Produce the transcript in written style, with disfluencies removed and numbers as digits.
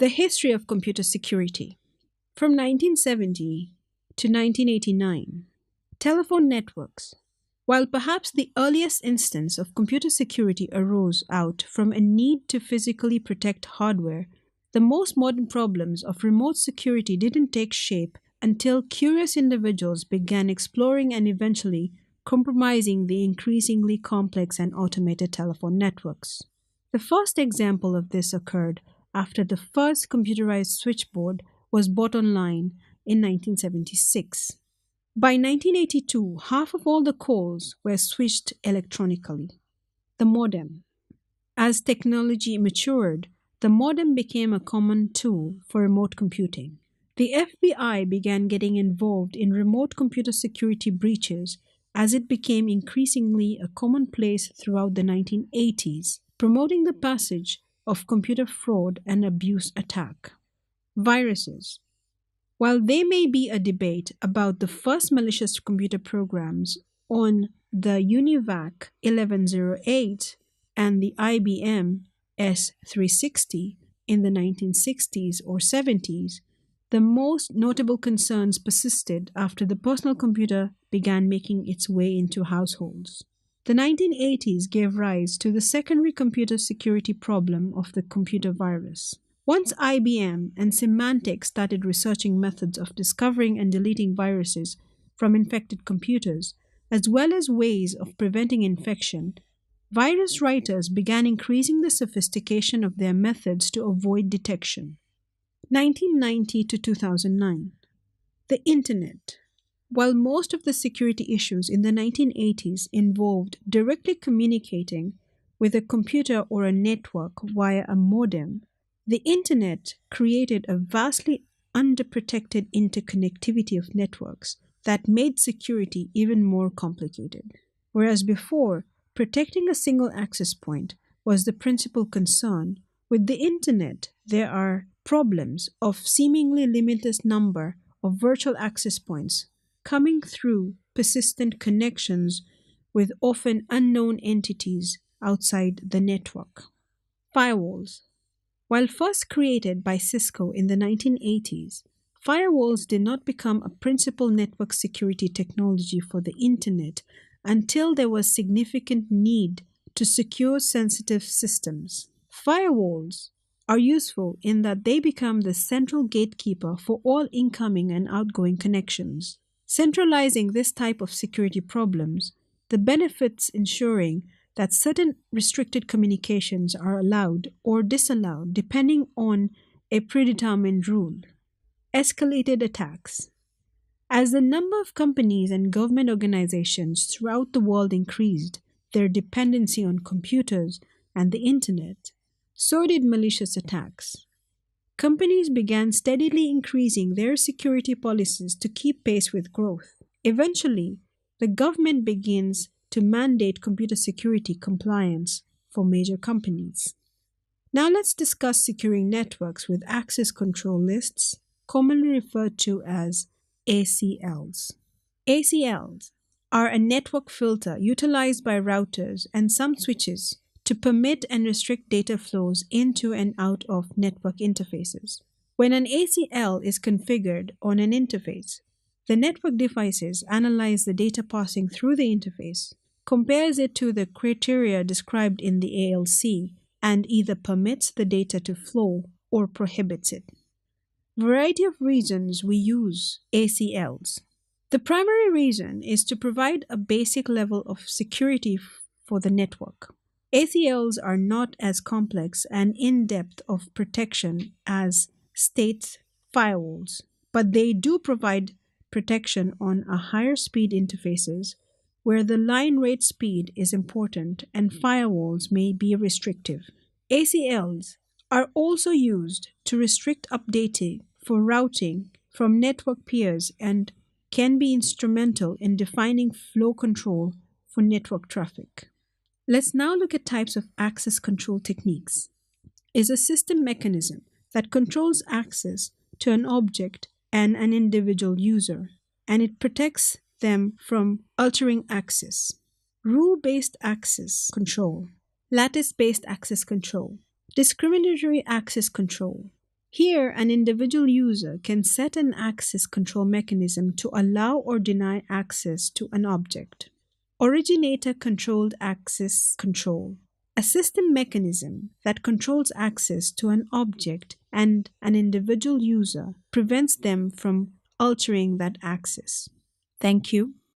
The history of computer security. From 1970 to 1989, telephone networks. While perhaps the earliest instance of computer security arose out from a need to physically protect hardware, the most modern problems of remote security didn't take shape until curious individuals began exploring and eventually compromising the increasingly complex and automated telephone networks. The first example of this occurred after the first computerized switchboard was bought online in 1976. By 1982, half of all the calls were switched electronically. The modem. As technology matured, the modem became a common tool for remote computing. The FBI began getting involved in remote computer security breaches as it became increasingly a commonplace throughout the 1980s, promoting the passage of computer fraud and abuse attack. Viruses. While there may be a debate about the first malicious computer programs on the UNIVAC 1108 and the IBM S360 in the 1960s or 70s, the most notable concerns persisted after the personal computer began making its way into households. The 1980s gave rise to the secondary computer security problem of the computer virus. Once IBM and Symantec started researching methods of discovering and deleting viruses from infected computers, as well as ways of preventing infection, virus writers began increasing the sophistication of their methods to avoid detection. 1990 to 2009. The Internet. While most of the security issues in the 1980s involved directly communicating with a computer or a network via a modem, the Internet created a vastly underprotected interconnectivity of networks that made security even more complicated. Whereas before, protecting a single access point was the principal concern, with the Internet, there are problems of seemingly limitless number of virtual access points coming through persistent connections with often unknown entities outside the network. Firewalls. While first created by Cisco in the 1980s, firewalls did not become a principal network security technology for the Internet until there was significant need to secure sensitive systems. Firewalls are useful in that they become the central gatekeeper for all incoming and outgoing connections. Centralizing this type of security problems, the benefits ensuring that certain restricted communications are allowed or disallowed depending on a predetermined rule. Escalated attacks. As the number of companies and government organizations throughout the world increased their dependency on computers and the Internet, so did malicious attacks. Companies began steadily increasing their security policies to keep pace with growth. Eventually, the government begins to mandate computer security compliance for major companies. Now let's discuss securing networks with access control lists, commonly referred to as ACLs. ACLs are a network filter utilized by routers and some switches to permit and restrict data flows into and out of network interfaces. When an ACL is configured on an interface, the network devices analyze the data passing through the interface, compares it to the criteria described in the ALC, and either permits the data to flow or prohibits it. Variety of reasons we use ACLs. The primary reason is to provide a basic level of security for the network. ACLs are not as complex and in-depth of protection as state firewalls, but they do provide protection on a higher speed interfaces where the line rate speed is important and firewalls may be restrictive. ACLs are also used to restrict updating for routing from network peers and can be instrumental in defining flow control for network traffic. Let's now look at types of access control techniques. Is a system mechanism that controls access to an object and an individual user, and it protects them from altering access. Rule-based access control, lattice-based access control, discriminatory access control. Here, an individual user can set an access control mechanism to allow or deny access to an object. Originator controlled access control. A system mechanism that controls access to an object and an individual user prevents them from altering that access. Thank you.